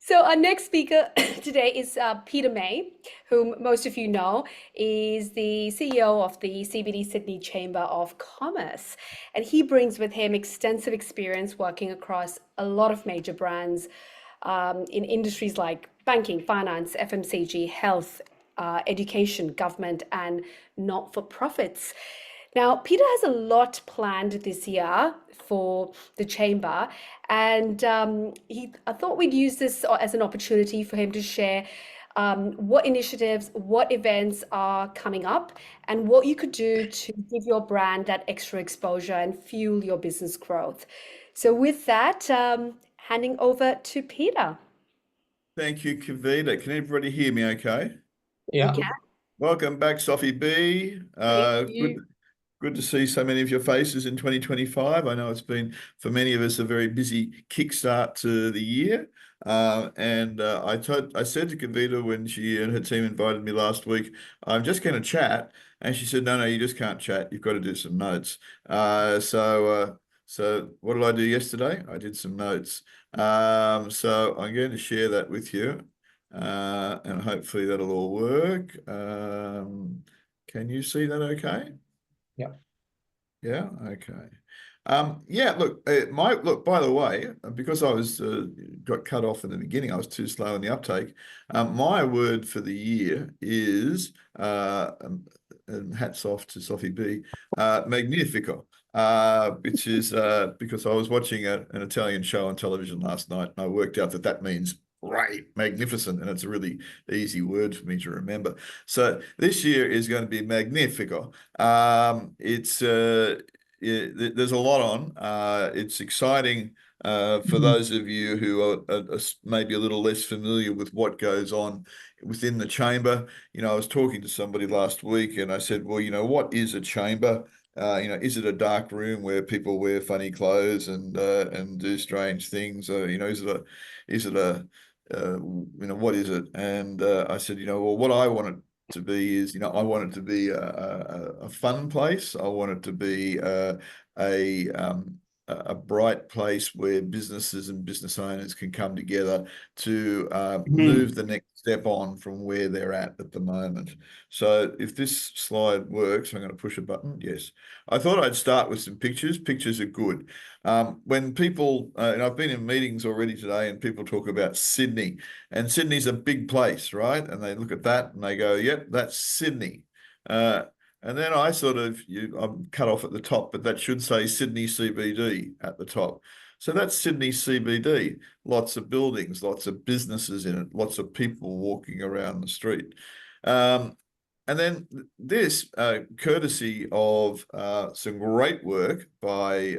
So our next speaker today is Peter May, whom most of you know is the CEO of the CBD Sydney Chamber of Commerce. And he brings with him extensive experience working across a lot of major brands in industries like banking, finance, FMCG, health, education, government, and not-for-profits. Now, Peter has a lot planned this year for the chamber, and I thought we'd use this as an opportunity for him to share what initiatives, what events are coming up, and what you could do to give your brand that extra exposure and fuel your business growth. So, with that, handing over to Peter. Thank you, Kavita. Can everybody hear me okay? We can. Welcome back, Sophie B. Thank you. Good to see so many of your faces in 2025. I know it's been, for many of us, a very busy kickstart to the year. I said to Kavita when she and her team invited me last week, I'm just going to chat. And she said, no, you just can't chat. You've got to do some notes. So what did I do yesterday? I did some notes. So I'm going to share that with you. And hopefully that'll all work. Can you see that okay? Yeah. Yeah. Okay. Yeah. Look. By the way, because I was got cut off in the beginning, I was too slow in the uptake. My word for the year is, and hats off to Sophie B, Magnifico. Which is because I was watching an Italian show on television last night, and I worked out that means great, magnificent, and it's a really easy word for me to remember. So this year is going to be Magnifico. There's a lot on. It's exciting for those of you who are maybe a little less familiar with what goes on within the chamber. I was talking to somebody last week, and I said, well, what is a chamber? Is it a dark room where people wear funny clothes and do strange things? What is it? And I said, well, what I want it to be is, I want it to be a fun place. I want it to be a bright place where businesses and business owners can come together to move the next step on from where they're at the moment. So if this slide works, I'm going to push a button. Yes. I thought I'd start with some pictures. Pictures are good. When people, and I've been in meetings already today, and people talk about Sydney, and Sydney's a big place, right? And they look at that and they go, yep, that's Sydney. And then I'm cut off at the top, but that should say Sydney CBD at the top. So that's Sydney CBD. Lots of buildings, lots of businesses in it, lots of people walking around the street. And then this, courtesy of some great work by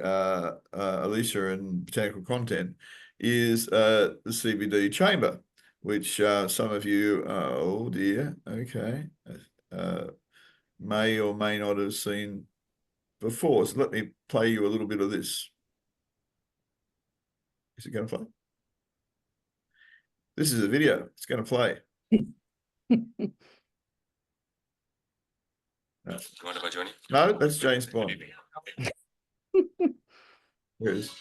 Alicia and Botanical Content, is the CBD Chamber, which some of you, oh dear, okay, may or may not have seen before. So let me play you a little bit of this. Is it going to play? This is a video. It's going to play. No, that's James Bond. Here it is.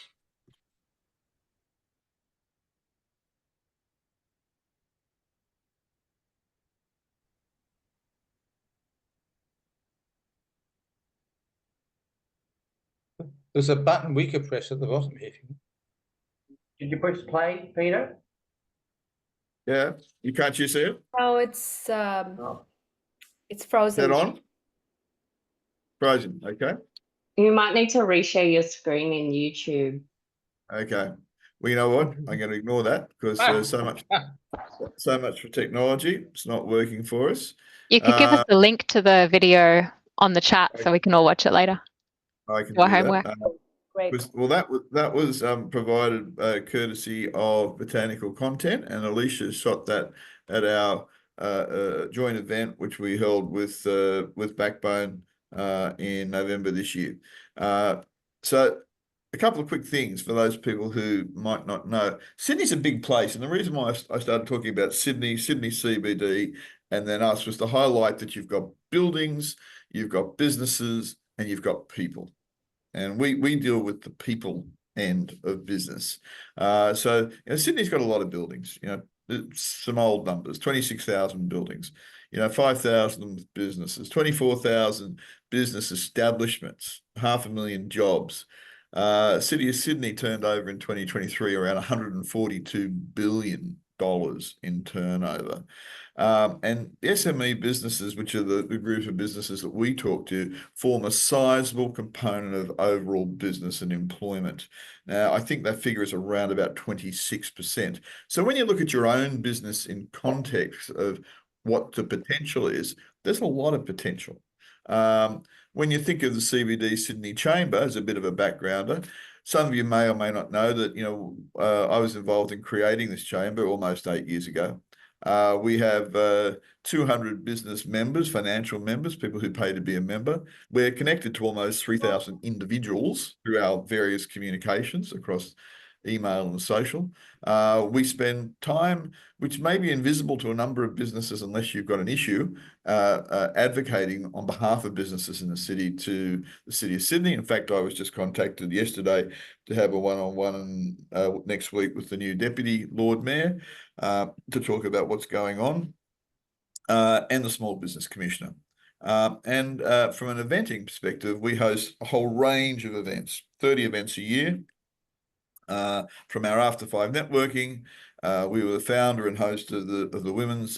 There's a button we could press at the bottom here. Did you press play, Peter? Yeah, can't you see it? Oh, it's Is frozen. that on? Frozen. Okay. You might need to reshare your screen in YouTube. Okay. Well, you know what? I'm going to ignore that because there's so much for technology. It's not working for us. You could give us the link to the video on the chat so we can all watch it later. I can do our do homework. that. Great. Well, that was provided courtesy of Botanical Content, and Alicia shot that at our joint event, which we held with BackBone in November this year. So a couple of quick things for those people who might not know. Sydney's a big place, and the reason why I started talking about Sydney CBD, and then us, was to highlight that you've got buildings, you've got businesses, and you've got people. And we deal with the people end of business. So Sydney's got a lot of buildings, some old numbers, 26,000 buildings, 5,000 businesses, 24,000 business establishments, 500,000 jobs. City of Sydney turned over in 2023 around $142 billion in turnover. And SME businesses, which are the group of businesses that we talk to, form a sizable component of overall business and employment. Now, I think that figure is around about 26%. So when you look at your own business in context of what the potential is, there's a lot of potential. When you think of the CBD Sydney Chamber as a bit of a backgrounder, some of you may or may not know that, I was involved in creating this chamber almost 8 years ago. We have 200 business members, financial members, people who pay to be a member. We're connected to almost 3,000 individuals through our various communications across email and social. We spend time, which may be invisible to a number of businesses unless you've got an issue, advocating on behalf of businesses in the city to the City of Sydney. In fact, I was just contacted yesterday to have a one-on-one next week with the new Deputy Lord Mayor to talk about what's going on, and the Small Business Commissioner. From an eventing perspective, we host a whole range of events, 30 events a year. From our After 5 networking, we were the founder and host of the Women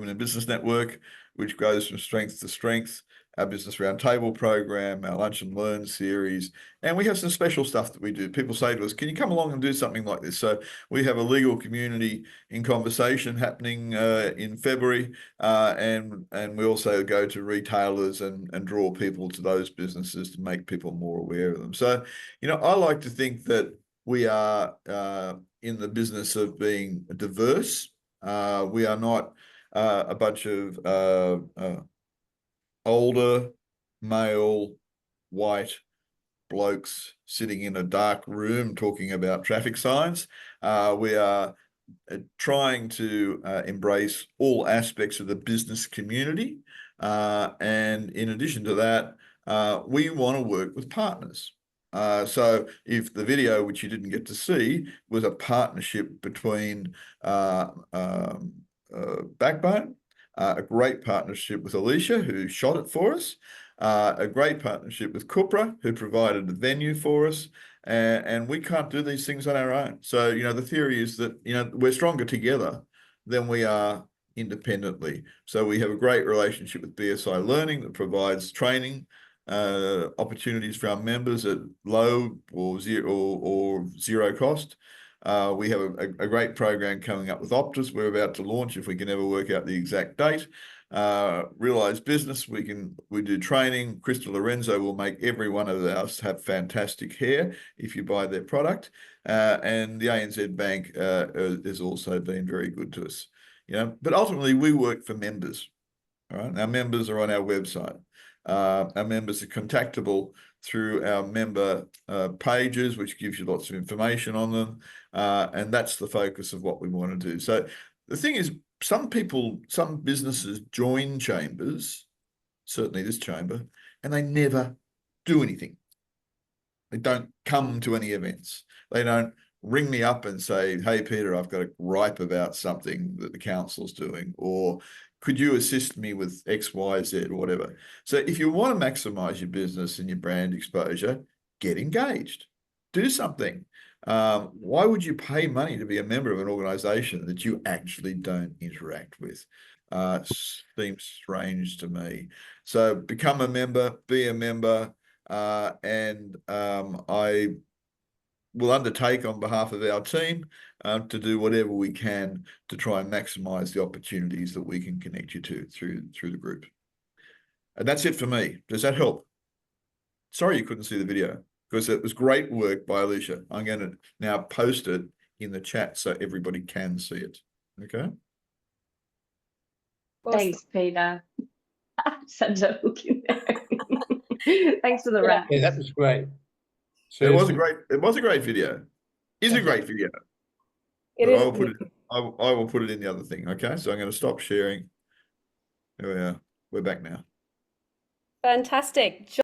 in Business Network, which goes from strength to strength. Our Business Roundtable program, our Lunch and Learn series, and we have some special stuff that we do. People say to us, "Can you come along and do something like this?" So we have a legal community in conversation happening in February, and we also go to retailers and draw people to those businesses to make people more aware of them. So, I like to think that we are in the business of being diverse. We are not a bunch of older, male, white blokes sitting in a dark room talking about traffic signs. We are trying to embrace all aspects of the business community. And in addition to that, we want to work with partners. So if the video, which you didn't get to see, was a partnership between BackBone, a great partnership with Alicia, who shot it for us, a great partnership with Cupra, who provided the venue for us, and we can't do these things on our own. So, the theory is that, we're stronger together than we are independently. So we have a great relationship with BSI Learning that provides training opportunities for our members at low or zero cost. We have a great program coming up with Optus. We're about to launch, if we can ever work out the exact date. Realize Business, we do training. Crystal Lorenzo will make every one of us have fantastic hair if you buy their product. And the ANZ Bank has also been very good to us. But ultimately we work for members. All right, our members are on our website. Our members are contactable through our member pages, which gives you lots of information on them. And that's the focus of what we want to do. So the thing is, some businesses join chambers, certainly this chamber, and they never do anything. They don't come to any events. They don't ring me up and say, "Hey, Peter, I've got a gripe about something that the council's doing," or "Could you assist me with X, Y, Z," or whatever. So if you want to maximize your business and your brand exposure, get engaged. Do something. Why would you pay money to be a member of an organization that you actually don't interact with? Seems strange to me. So become a member, be a member, and I will undertake on behalf of our team to do whatever we can to try and maximize the opportunities that we can connect you to through the group. And that's it for me. Does that help? Sorry you couldn't see the video, because it was great work by Alicia. I'm going to now post it in the chat so everybody can see it. Okay? Thanks, Peter. Such a hook in there. Thanks for the wrap. Yeah, that was great. It was Seriously. a great video. Is a great video. It But is. I will put it in the other thing. Okay, so I'm going to stop sharing. There we are. We're back now. Fantastic.